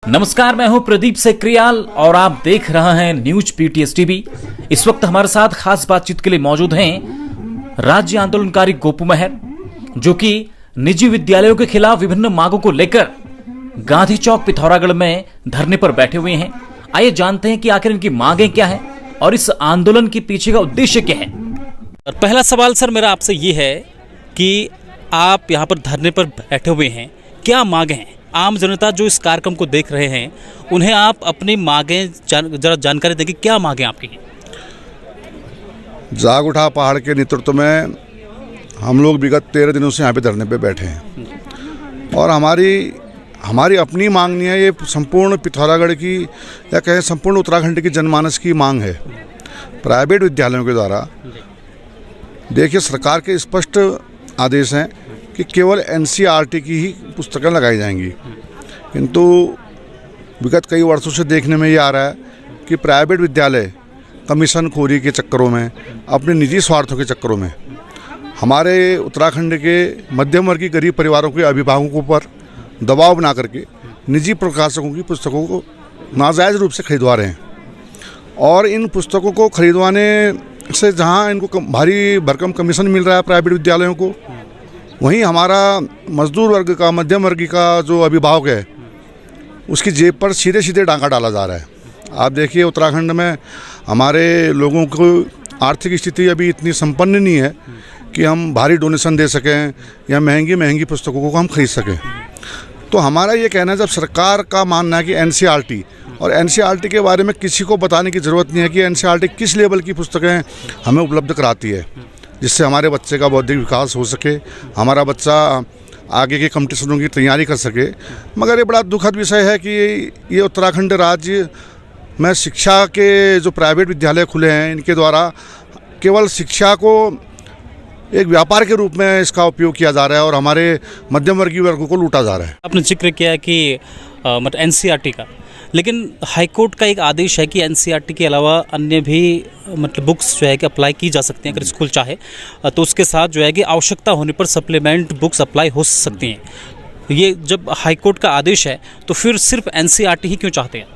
नमस्कार, मैं हूं प्रदीप सेक्रियाल और आप देख रहे हैं न्यूज पीटीएस टीवी। इस वक्त हमारे साथ खास बातचीत के लिए मौजूद हैं राज्य आंदोलनकारी गोपू मेहर, जो कि निजी विद्यालयों के खिलाफ विभिन्न मांगों को लेकर गांधी चौक पिथौरागढ़ में धरने पर बैठे हुए हैं। आइए जानते हैं कि आखिर इनकी मांगें क्या है और इस आंदोलन के पीछे का उद्देश्य क्या है। पहला सवाल सर मेरा आपसे ये है कि आप यहाँ पर धरने पर बैठे हुए हैं, क्या मांगे हैं? आम जनता जो इस कार्यक्रम को देख रहे हैं उन्हें आप अपनी मांगें जरा जानकारी देंगे, क्या मांगें आपकी? जाग उठा पहाड़ के नेतृत्व में हम लोग विगत 13 दिनों से यहाँ पे धरने पे बैठे हैं और हमारी अपनी मांग नहीं है, ये संपूर्ण पिथौरागढ़ की या कहें संपूर्ण उत्तराखंड की जनमानस की मांग है। प्राइवेट विद्यालयों के द्वारा देखिए, सरकार के स्पष्ट आदेश हैं कि केवल एनसीईआरटी की ही पुस्तकें लगाई जाएंगी, किंतु विगत कई वर्षों से देखने में ये आ रहा है कि प्राइवेट विद्यालय कमीशन खोरी के चक्करों में, अपने निजी स्वार्थों के चक्करों में हमारे उत्तराखंड के मध्यम वर्गीय गरीब परिवारों के अभिभावकों पर दबाव बना करके निजी प्रकाशकों की पुस्तकों को नाजायज़ रूप से खरीदवा रहे हैं। और इन पुस्तकों को खरीदवाने से जहां इनको भारी भरकम कमीशन मिल रहा है प्राइवेट विद्यालयों को, वहीं हमारा मजदूर वर्ग का, मध्यम वर्ग का जो अभिभावक है उसकी जेब पर सीधे सीधे डांका डाला जा रहा है। आप देखिए, उत्तराखंड में हमारे लोगों को आर्थिक स्थिति अभी इतनी संपन्न नहीं है कि हम भारी डोनेशन दे सकें या महंगी महंगी पुस्तकों को हम खरीद सकें। तो हमारा ये कहना है, जब सरकार का मानना है कि एनसीईआरटी, और एनसीईआरटी के बारे में किसी को बताने की ज़रूरत नहीं है कि एनसीईआरटी किस लेवल की पुस्तकें हमें उपलब्ध कराती है, जिससे हमारे बच्चे का बौद्धिक विकास हो सके, हमारा बच्चा आगे के कॉम्पिटिशनों की तैयारी कर सके। मगर ये बड़ा दुखद विषय है कि ये उत्तराखंड राज्य में शिक्षा के जो प्राइवेट विद्यालय खुले हैं, इनके द्वारा केवल शिक्षा को एक व्यापार के रूप में इसका उपयोग किया जा रहा है और हमारे मध्यम वर्गीय वर्गों को लूटा जा रहा है। आपने जिक्र किया कि मतलब एनसीईआरटी का, लेकिन हाईकोर्ट का एक आदेश है कि एनसीईआरटी के अलावा अन्य भी मतलब बुक्स जो है कि अप्लाई की जा सकती हैं अगर स्कूल चाहे तो। उसके साथ जो है कि आवश्यकता होने पर सप्लीमेंट बुक्स अप्लाई हो सकती हैं। ये जब हाईकोर्ट का आदेश है तो फिर सिर्फ एनसीईआरटी ही क्यों चाहते हैं?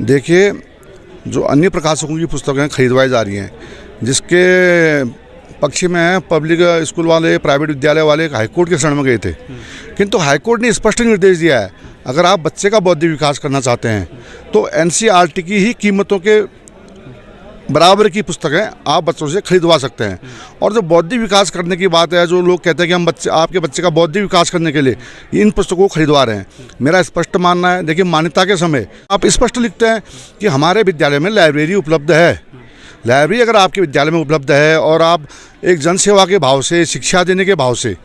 देखिए, जो अन्य प्रकाशकों की पुस्तकें खरीदवाई जा रही हैं, जिसके पक्षी में है पब्लिक स्कूल वाले, प्राइवेट विद्यालय वाले हाईकोर्ट के शरण में गए थे, किंतु हाईकोर्ट ने स्पष्ट निर्देश दिया है, अगर आप बच्चे का बौद्धिक विकास करना चाहते हैं तो एनसीईआरटी की ही कीमतों के बराबर की पुस्तकें आप बच्चों से खरीदवा सकते हैं। और जो बौद्धिक विकास करने की बात है, जो लोग कहते हैं कि हम आपके बच्चे का बौद्धिक विकास करने के लिए इन पुस्तकों को खरीदवा रहे हैं, मेरा स्पष्ट मानना है, देखिए, मान्यता के समय आप स्पष्ट लिखते हैं कि हमारे विद्यालय में लाइब्रेरी उपलब्ध है। लाइब्रेरी अगर आपके विद्यालय में उपलब्ध है और आप एक जनसेवा के भाव से, शिक्षा देने के भाव से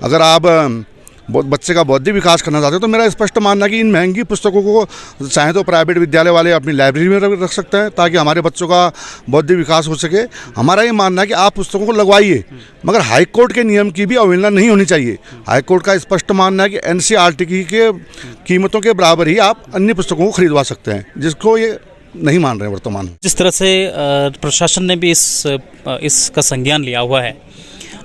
अगर आप बच्चे का बौद्धिक विकास करना चाहते हैं, तो मेरा स्पष्ट मानना है कि इन महंगी पुस्तकों को चाहे तो प्राइवेट विद्यालय वाले अपनी लाइब्रेरी में रख सकते हैं ताकि हमारे बच्चों का बौद्धिक विकास हो सके। हमारा ये मानना है कि आप पुस्तकों को लगवाइए, मगर हाईकोर्ट के नियम की भी अवहेलना नहीं होनी चाहिए। हाईकोर्ट का स्पष्ट मानना है कि एनसीईआरटी के कीमतों के बराबर ही आप अन्य पुस्तकों को खरीदवा सकते हैं, जिसको ये नहीं मान रहे हैं वर्तमान में। जिस तरह से प्रशासन ने भी इसका संज्ञान लिया हुआ है,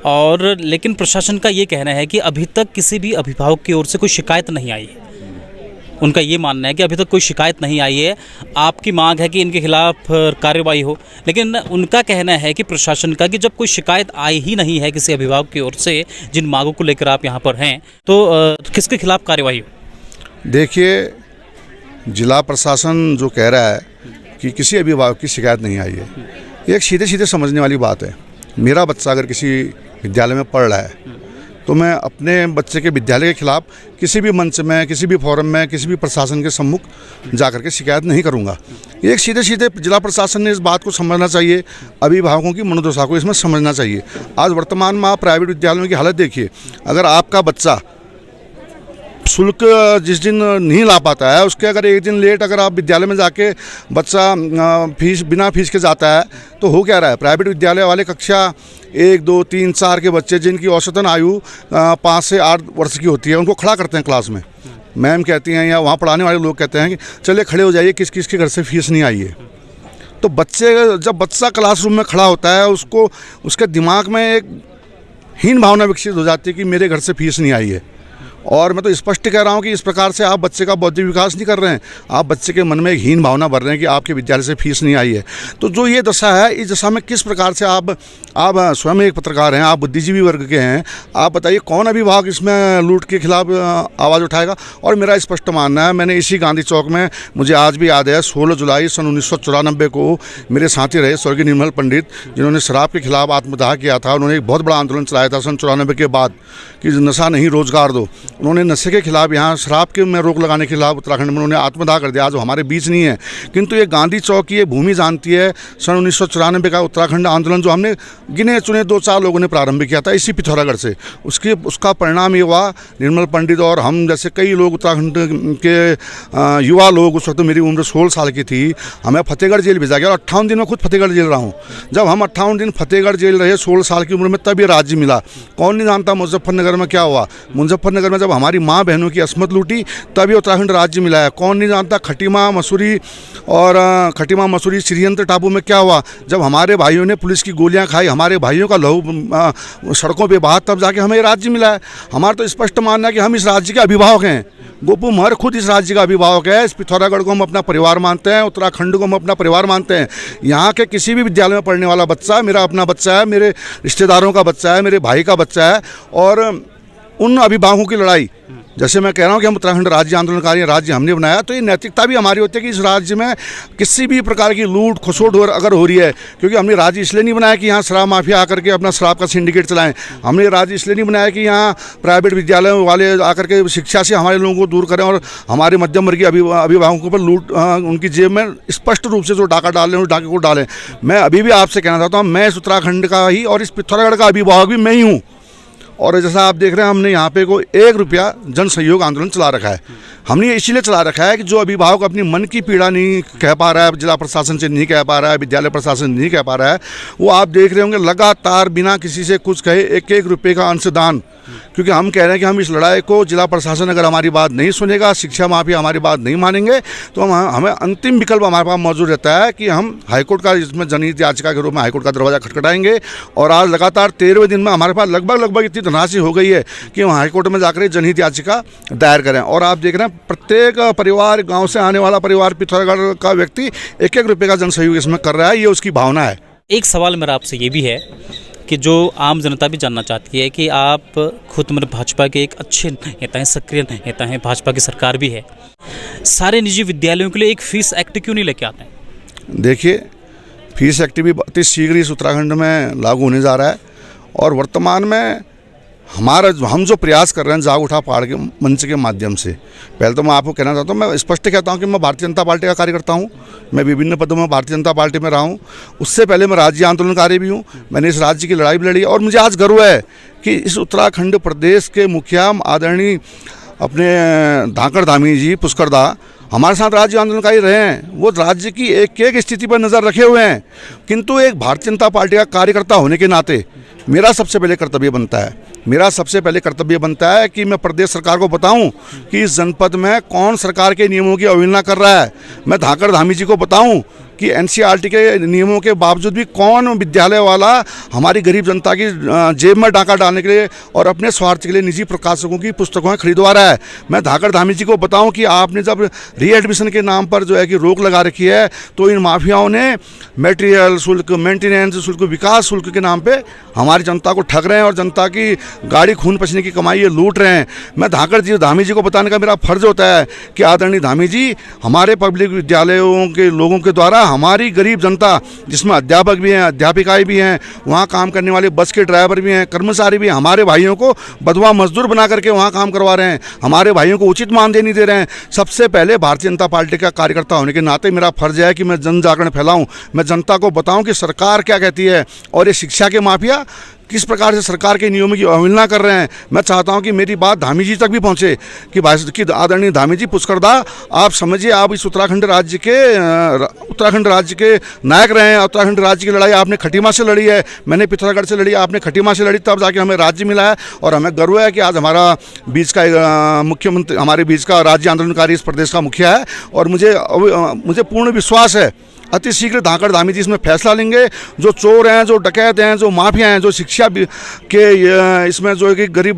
और लेकिन प्रशासन का ये कहना है कि अभी तक किसी भी अभिभावक की ओर से कोई शिकायत नहीं आई है। उनका ये मानना है कि अभी तक कोई शिकायत नहीं आई है। आपकी मांग है कि इनके खिलाफ कार्रवाई हो, लेकिन उनका कहना है कि प्रशासन का कि जब कोई शिकायत आई ही नहीं है किसी अभिभावक की ओर से जिन मांगों को लेकर आप यहाँ पर हैं, तो किसके खिलाफ कार्रवाई हो? देखिए, जिला प्रशासन जो कह रहा है कि किसी अभिभावक की शिकायत नहीं आई है, ये एक सीधे सीधे समझने वाली बात है। मेरा बच्चा अगर किसी विद्यालय में पढ़ रहा है तो मैं अपने बच्चे के विद्यालय के खिलाफ किसी भी मंच में, किसी भी फोरम में, किसी भी प्रशासन के सम्मुख जाकर के शिकायत नहीं करूंगा। एक सीधे सीधे जिला प्रशासन ने इस बात को समझना चाहिए, अभिभावकों की मनोदशा को इसमें समझना चाहिए। आज वर्तमान में आप प्राइवेट विद्यालयों की हालत देखिए, अगर आपका बच्चा शुल्क जिस दिन नहीं ला पाता है, उसके अगर एक दिन लेट अगर आप विद्यालय में जाके बच्चा बिना फीस के जाता है, तो हो क्या रहा है? प्राइवेट विद्यालय वाले कक्षा 1, 2, 3, 4 के बच्चे जिनकी औसतन आयु 5 से 8 वर्ष की होती है, उनको खड़ा करते हैं क्लास में। मैम कहती हैं या वहाँ पढ़ाने वाले लोग कहते हैं कि चलिए खड़े हो जाइए, किस किस के घर से फीस नहीं आई है। तो जब बच्चा क्लासरूम में खड़ा होता है, उसको उसके दिमाग में एक हीन भावना विकसित हो जाती है कि मेरे घर से फीस नहीं आई है। और मैं तो स्पष्ट कह रहा हूँ कि इस प्रकार से आप बच्चे का बौद्धिक विकास नहीं कर रहे हैं, आप बच्चे के मन में एक हीन भावना भर रहे हैं कि आपके विद्यालय से फीस नहीं आई है। तो जो ये दशा है, इस दशा में किस प्रकार से आप स्वयं एक पत्रकार हैं, आप बुद्धिजीवी वर्ग के हैं, आप बताइए कौन अभिभावक इसमें लूट के खिलाफ आवाज़ उठाएगा। और मेरा स्पष्ट मानना है, मैंने इसी गांधी चौक में, मुझे आज भी याद है, 16 जुलाई सन 1994 को मेरे साथी रहे स्वर्गीय निर्मल पंडित, जिन्होंने शराब के खिलाफ आत्मदाह किया था। उन्होंने एक बहुत बड़ा आंदोलन चलाया था सन 94 के बाद कि नशा नहीं रोजगार दो। उन्होंने नशे के खिलाफ, यहाँ शराब के में रोक लगाने के खिलाफ उत्तराखंड में उन्होंने आत्मदाह कर दिया। आज हमारे बीच नहीं है, किंतु ये गांधी चौक की ये भूमि जानती है। सन 1994 का उत्तराखंड आंदोलन जो हमने गिने चुने 2-4 लोगों ने प्रारंभ किया था इसी पिथौरागढ़ से, उसका परिणाम ये हुआ, निर्मल पंडित और हम जैसे कई लोग उत्तराखंड के युवा लोग, उस वक्त मेरी उम्र 16 साल की थी, हमें फतेहगढ़ जेल भेजा गया। और 58 दिन में खुद फतेहगढ़ जेल रहा हूँ। जब हम 58 दिन फतेहगढ़ जेल रहे 16 साल की उम्र में, तब ये राज्य मिला। कौन नहीं जानता मुजफ्फरनगर में क्या हुआ। मुजफ्फरनगर में जब हमारी माँ बहनों की असमत लूटी, तब ये उत्तराखंड राज्य मिला है। कौन नहीं जानता खटीमा मसूरी श्रीयंत्र टापू में क्या हुआ, जब हमारे भाइयों ने पुलिस की गोलियां खाई, हमारे भाइयों का लहू सड़कों पे बहा, तब जाके हमें राज्य मिला है। हमारा तो स्पष्ट मानना है कि हम इस राज्य के अभिभावक हैं। गोपू महर खुद इस राज्य का अभिभावक है। इस पिथौरागढ़ को हम अपना परिवार मानते हैं, उत्तराखंड को हम अपना परिवार मानते हैं। यहाँ के किसी भी विद्यालय में पढ़ने वाला बच्चा मेरा अपना बच्चा है, मेरे रिश्तेदारों का बच्चा है, मेरे भाई का बच्चा है। और उन अभिभावकों की लड़ाई, जैसे मैं कह रहा हूँ कि हम उत्तराखंड राज्य आंदोलनकारी राज्य हमने बनाया, तो ये नैतिकता भी हमारी होती है कि इस राज्य में किसी भी प्रकार की लूट खसोट अगर हो रही है, क्योंकि हमने राज्य इसलिए नहीं बनाया कि यहाँ शराब माफिया आकर के अपना शराब का सिंडिकेट चलाएं। हमने राज्य इसलिए नहीं बनाया कि यहाँ प्राइवेट विद्यालयों वाले आकर के शिक्षा से हमारे लोगों को दूर करें और हमारे मध्यम वर्गीय अभिभावकों पर लूट, उनकी जेब में स्पष्ट रूप से जो डाका डालें उस डाके को डालें। मैं अभी भी आपसे कहना चाहता हूँ, मैं इस उत्तराखंड का ही और इस पिथौरागढ़ का अभिभावक भी मैं ही हूँ। और जैसा आप देख रहे हैं, हमने यहाँ पे कोई 1 रुपया जन सहयोग आंदोलन चला रखा है। हमने इसीलिए चला रखा है कि जो अभिभावक अपनी मन की पीड़ा नहीं कह पा रहा है, जिला प्रशासन से नहीं कह पा रहा है, विद्यालय प्रशासन नहीं कह पा रहा है, वो आप देख रहे होंगे लगातार बिना किसी से कुछ कहे 1-1 रुपये का अंशदान। क्योंकि हम कह रहे हैं कि हम इस लड़ाई को, जिला प्रशासन अगर हमारी बात नहीं सुनेगा, शिक्षा माफिया हमारी बात नहीं मानेंगे, तो हमें अंतिम विकल्प हमारे पास मौजूद रहता है कि हम हाईकोर्ट का, इसमें जनहित याचिका के रूप में हाईकोर्ट का दरवाजा खटखटाएंगे। और आज लगातार 13वें दिन में हमारे पास लगभग इतनी धनराशि हो गई है कि हम हाईकोर्ट में जाकर जनहित याचिका दायर करें। और आप देख रहे हैं, प्रत्येक परिवार, गाँव से आने वाला परिवार, पिथौरागढ़ का व्यक्ति 1-1 रुपये का जन सहयोग इसमें कर रहा है। ये उसकी भावना है। एक सवाल मेरा आपसे ये भी है कि जो आम जनता भी जानना चाहती है कि आप खुद मतलब भाजपा के एक अच्छे नेता हैं, सक्रिय नेता हैं, भाजपा की सरकार भी है, सारे निजी विद्यालयों के लिए एक फीस एक्ट क्यों नहीं लेके आते हैं? देखिए, फीस एक्ट भी अति शीघ्र इस उत्तराखंड में लागू होने जा रहा है। और वर्तमान में हम जो प्रयास कर रहे हैं जाग उठा पहाड़ के मंच के माध्यम से, पहले तो मैं आपको कहना चाहता हूँ, मैं स्पष्ट कहता हूँ कि मैं भारतीय जनता पार्टी का कार्यकर्ता हूँ। मैं विभिन्न पदों में भारतीय जनता पार्टी में रहा हूँ। उससे पहले मैं राज्य आंदोलनकारी भी हूँ। मैंने इस राज्य की लड़ाई भी लड़ी और मुझे आज गर्व है कि इस उत्तराखंड प्रदेश के मुखिया आदरणीय अपने धाकड़ धामी जी पुष्करदा हमारे साथ राज्य आंदोलनकारी रहे हैं। वो राज्य की एक स्थिति पर नज़र रखे हुए हैं। किंतु एक भारतीय जनता पार्टी का कार्यकर्ता होने के नाते मेरा सबसे पहले कर्तव्य बनता है कि मैं प्रदेश सरकार को बताऊं कि इस जनपद में कौन सरकार के नियमों की अवहेलना कर रहा है। मैं धाकड़ धामी जी को बताऊं कि एनसीईआरटी के नियमों के बावजूद भी कौन विद्यालय वाला हमारी गरीब जनता की जेब में डाका डालने के लिए और अपने स्वार्थ के लिए निजी प्रकाशकों की पुस्तकों खरीदवा रहा है। मैं धाकड़ धामी जी को बताऊं कि आपने जब रीएडमिशन के नाम पर जो है कि रोक लगा रखी है, तो इन माफियाओं ने मटेरियल शुल्क, मेंटेनेंस शुल्क, विकास शुल्क के नाम पे हमारी जनता को ठग रहे हैं और जनता की गाड़ी खून पसीने की कमाई ये लूट रहे हैं। मैं धाकड़ धामी जी को बताने का मेरा फर्ज होता है कि आदरणीय धामी जी, हमारे पब्लिक विद्यालयों के लोगों के द्वारा हमारी गरीब जनता, जिसमें अध्यापक भी हैं, अध्यापिकाएं भी हैं, वहाँ काम करने वाले बस के ड्राइवर भी हैं, कर्मचारी भी हैं, हमारे भाइयों को बधवा मजदूर बना करके वहाँ काम करवा रहे हैं, हमारे भाइयों को उचित मानदेय नहीं दे रहे हैं। सबसे पहले भारतीय जनता पार्टी का कार्यकर्ता होने के नाते मेरा फर्ज है कि मैं जन जागरण फैलाऊं, मैं जनता को बताऊं कि सरकार क्या कहती है और ये शिक्षा के माफिया किस प्रकार से सरकार के नियमों की अवहेलना कर रहे हैं। मैं चाहता हूं कि मेरी बात धामी जी तक भी पहुंचे कि आदरणीय धामी जी पुष्करदा, आप समझिए, आप इस उत्तराखंड राज्य के नायक रहे हैं। उत्तराखंड राज्य की लड़ाई आपने खटीमा से लड़ी है, मैंने पिथौरागढ़ से लड़ी, आपने खटीमा से लड़ी, तब जाके हमें राज्य मिला है। और हमें गर्व है कि आज हमारा बीच का मुख्यमंत्री, हमारे बीच का राज्य आंदोलनकारी इस प्रदेश का मुखिया है। और मुझे पूर्ण विश्वास है अतिशीघ्र धाकड़ धामी जी इसमें फैसला लेंगे। जो चोर हैं, जो डकैत हैं, जो माफिया हैं, जो शिक्षा के इसमें जो है कि गरीब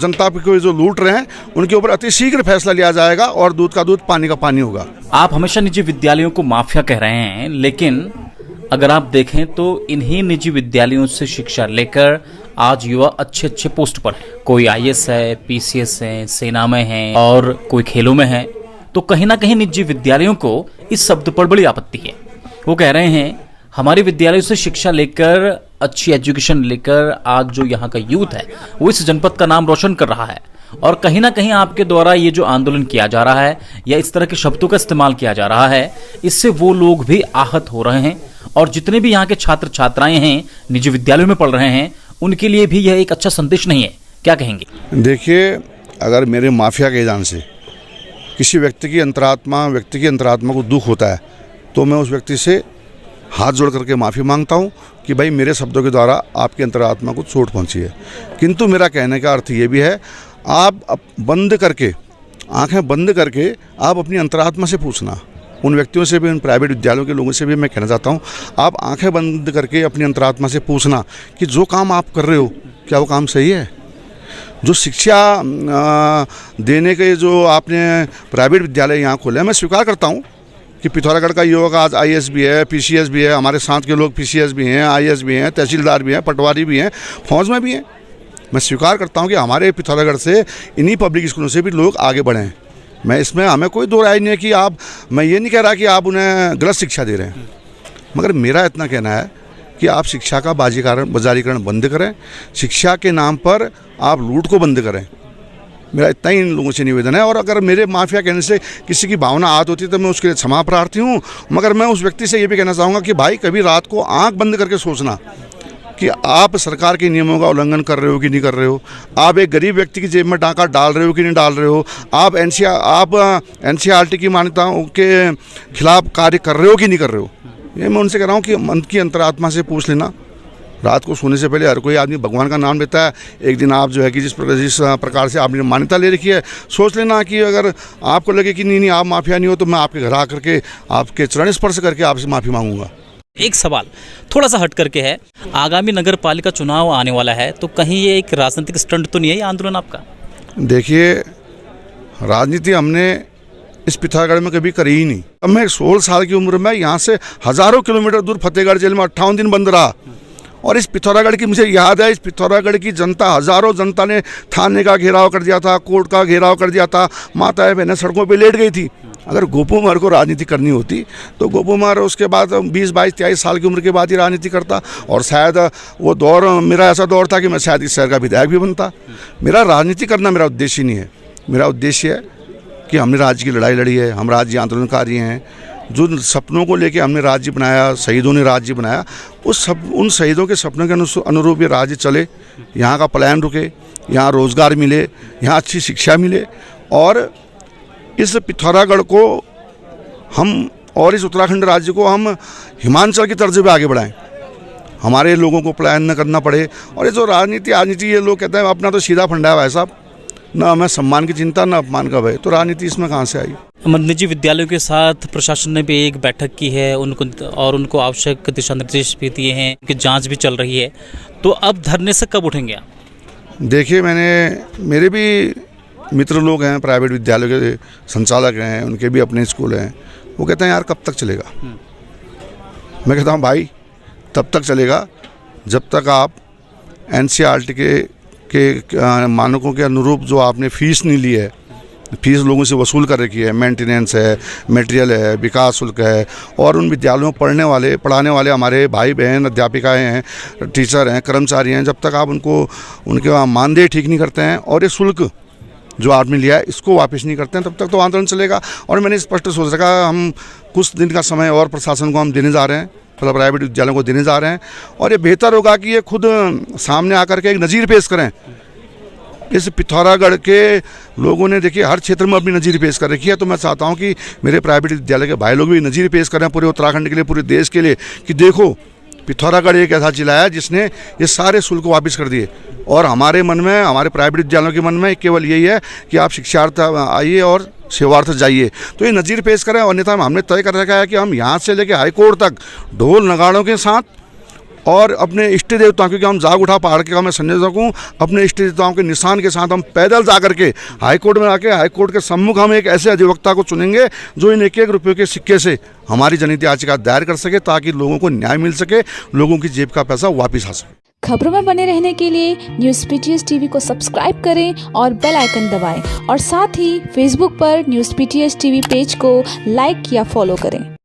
जनता को जो लूट रहे हैं, उनके ऊपर अतिशीघ्र फैसला लिया जाएगा और दूध का दूध पानी का पानी होगा। आप हमेशा निजी विद्यालयों को माफिया कह रहे हैं, लेकिन अगर आप देखें तो इन्हीं निजी विद्यालयों से शिक्षा लेकर आज युवा अच्छे अच्छे पोस्ट पर है। कोई IAS है, PCS है, सेना में है और कोई खेलों में है। तो कहीं ना कहीं निजी विद्यालयों को इस शब्द पर बड़ी आपत्ति है। वो कह रहे हैं हमारे विद्यालयों से शिक्षा लेकर, अच्छी एजुकेशन लेकर आज जो यहाँ का यूथ है वो इस जनपद का नाम रोशन कर रहा है। और कहीं ना कहीं आपके द्वारा ये जो आंदोलन किया जा रहा है या इस तरह के शब्दों का इस्तेमाल किया जा रहा है, इससे वो लोग भी आहत हो रहे हैं। और जितने भी यहाँ के छात्र छात्राएं हैं, निजी विद्यालयों में पढ़ रहे हैं, उनके लिए भी यह एक अच्छा संदेश नहीं है। क्या कहेंगे? देखिए, अगर मेरे माफिया के जान से किसी व्यक्ति की अंतरात्मा को दुख होता है तो मैं उस व्यक्ति से हाथ जोड़ करके माफ़ी मांगता हूं कि भाई मेरे शब्दों के द्वारा आपकी अंतरात्मा को चोट पहुंची है। किंतु मेरा कहने का अर्थ ये भी है, आप बंद करके, आंखें बंद करके आप अपनी अंतरात्मा से पूछना। उन व्यक्तियों से भी, उन प्राइवेट विद्यालयों के लोगों से भी मैं कहना चाहता हूँ, आप आंखें बंद करके अपनी अंतरात्मा से पूछना कि जो काम आप कर रहे हो क्या वो काम सही है। जो शिक्षा देने के जो आपने प्राइवेट विद्यालय यहाँ खोले हैं, मैं स्वीकार करता हूँ कि पिथौरागढ़ का युवक आज IAS भी है, PCS भी है, हमारे साथ के लोग PCS भी हैं, IAS भी हैं, तहसीलदार भी हैं, पटवारी भी हैं, फौज में भी हैं। मैं स्वीकार करता हूँ कि हमारे पिथौरागढ़ से इन्हीं पब्लिक स्कूलों से भी लोग आगे बढ़े हैं। मैं इसमें, हमें कोई दो राय नहीं है कि मैं ये नहीं कह रहा कि आप उन्हें गलत शिक्षा दे रहे हैं, मगर मेरा इतना कहना है कि आप शिक्षा का बाजारीकरण बंद करें, शिक्षा के नाम पर आप लूट को बंद करें। मेरा इतना ही इन लोगों से निवेदन है। और अगर मेरे माफिया कहने से किसी की भावना आहत होती है तो मैं उसके लिए क्षमा प्रार्थी हूँ, मगर मैं उस व्यक्ति से ये भी कहना चाहूँगा कि भाई कभी रात को आंख बंद करके सोचना कि आप सरकार के नियमों का उल्लंघन कर रहे हो कि नहीं कर रहे हो, आप एक गरीब व्यक्ति की जेब में डाका डाल रहे हो कि नहीं डाल रहे हो, आप NCERT की मान्यताओं के खिलाफ कार्य कर रहे हो कि नहीं कर रहे हो। ये मैं उनसे कह रहा हूँ कि मन की अंतरात्मा से पूछ लेना। रात को सोने से पहले हर कोई आदमी भगवान का नाम लेता है। एक दिन आप जो है कि जिस प्रकार से आपने मान्यता ले रखी है, सोच लेना कि अगर आपको लगे कि नहीं आप माफिया नहीं हो तो मैं आपके घर आकर के आपके चरण स्पर्श करके आपसे माफ़ी मांगूंगा। एक सवाल थोड़ा सा हट करके है, आगामी नगर पालिका चुनाव आने वाला है, तो कहीं ये एक राजनीतिक स्टंट तो नहीं है ये आंदोलन आपका? देखिए, राजनीति हमने इस पिथौरागढ़ में कभी करी ही नहीं। अब मैं 16 साल की उम्र में यहाँ से हज़ारों किलोमीटर दूर फतेहगढ़ जेल में 58 दिन बंद रहा। और इस पिथौरागढ़ की मुझे याद है, इस पिथौरागढ़ की जनता, हज़ारों जनता ने थाने का घेराव कर दिया था, कोर्ट का घेराव कर दिया था, माताएं बहनें सड़कों पे लेट गई थी। अगर गोपू महर को राजनीति करनी होती तो गोपू महर उसके बाद 20, 22, 23 साल की उम्र के बाद ही राजनीति करता, और शायद वो दौर मेरा ऐसा दौर था कि मैं शायद इस शहर का विधायक भी बनता। मेरा राजनीति करना मेरा उद्देश्य नहीं है। मेरा उद्देश्य है कि हमने राज्य की लड़ाई लड़ी है, हम राज्य आंदोलनकारी हैं। जो सपनों को लेके हमने राज्य बनाया, शहीदों ने राज्य बनाया, उन शहीदों के सपनों के अनुरूप ये राज्य चले, यहाँ का पलायन रुके, यहाँ रोज़गार मिले, यहाँ अच्छी शिक्षा मिले, और इस पिथौरागढ़ को हम और इस उत्तराखंड राज्य को हम हिमाचल की तर्ज पे आगे बढ़ाएं, हमारे लोगों को पलायन न करना पड़े। और ये जो राजनीति ये लोग कहते हैं अपना तो सीधा फंडा है भाई साहब, ना हमें सम्मान की चिंता ना अपमान का भय, तो राजनीति इसमें कहाँ से आई? निजी विद्यालयों के साथ प्रशासन ने भी एक बैठक की है, उनको आवश्यक दिशा निर्देश भी दिए हैं, उनकी जांच भी चल रही है, तो अब धरने से कब उठेंगे आप? देखिए, मेरे भी मित्र लोग हैं, प्राइवेट विद्यालय के संचालक हैं, उनके भी अपने स्कूल हैं, वो कहते हैं यार कब तक चलेगा। मैं कहता हूँ भाई तब तक चलेगा जब तक आप NCERT के मानकों के अनुरूप जो आपने फीस नहीं ली है, फीस लोगों से वसूल कर रखी है, मेंटेनेंस है, मटेरियल है, विकास शुल्क है, और उन विद्यालयों में पढ़ाने वाले हमारे भाई बहन अध्यापिकाएं हैं, टीचर हैं, कर्मचारी हैं, जब तक आप उनके मानदेय ठीक नहीं करते हैं और ये शुल्क जो आपने लिया है इसको वापस नहीं करते हैं, तब तक तो आंदोलन चलेगा। और मैंने स्पष्ट सोच रखा, हम कुछ दिन का समय और प्रशासन को हम देने जा रहे हैं, मतलब प्राइवेट विद्यालयों को देने जा रहे हैं, और ये बेहतर होगा कि ये खुद सामने आकर के एक नज़ीर पेश करें। इस पिथौरागढ़ के लोगों ने देखिए हर क्षेत्र में अपनी नज़ीर पेश कर रखी है, तो मैं चाहता हूं कि मेरे प्राइवेट विद्यालय के भाई लोग भी नज़ीर पेश करें पूरे उत्तराखंड के लिए, पूरे देश के लिए, कि देखो पिथौरागढ़ एक ऐसा जिला है जिसने ये सारे शुल्क वापस कर दिए। और हमारे मन में, हमारे प्राइवेट विद्यालयों के मन में केवल यही है कि आप शिक्षार्थ आइए और सेवार्थ जाइए। तो ये नज़ीर पेश करें। अन्यथा हमने तय कर रखा है कि हम यहाँ से लेकर हाई कोर्ट तक ढोल नगाड़ों के साथ और अपने इष्ट देवताओं, क्योंकि हम जाग उठा पहाड़ के, मैं संयोजक हूँ, अपने इष्ट देवताओं के निशान के साथ हम पैदल जा करके हाई कोर्ट में आके हाई कोर्ट के सम्मुख हम एक ऐसे अधिवक्ता को चुनेंगे जो इन 1-1 रुपये के सिक्के से हमारी जनहित याचिका दायर कर सके, ताकि लोगों को न्याय मिल सके, लोगों की जेब का पैसा वापस आ सके। खबरों में बने रहने के लिए न्यूज़ PTS टीवी को सब्सक्राइब करें और बेल आइकन दबाएं, और साथ ही फेसबुक पर न्यूज़ PTS टीवी पेज को लाइक या फॉलो करें।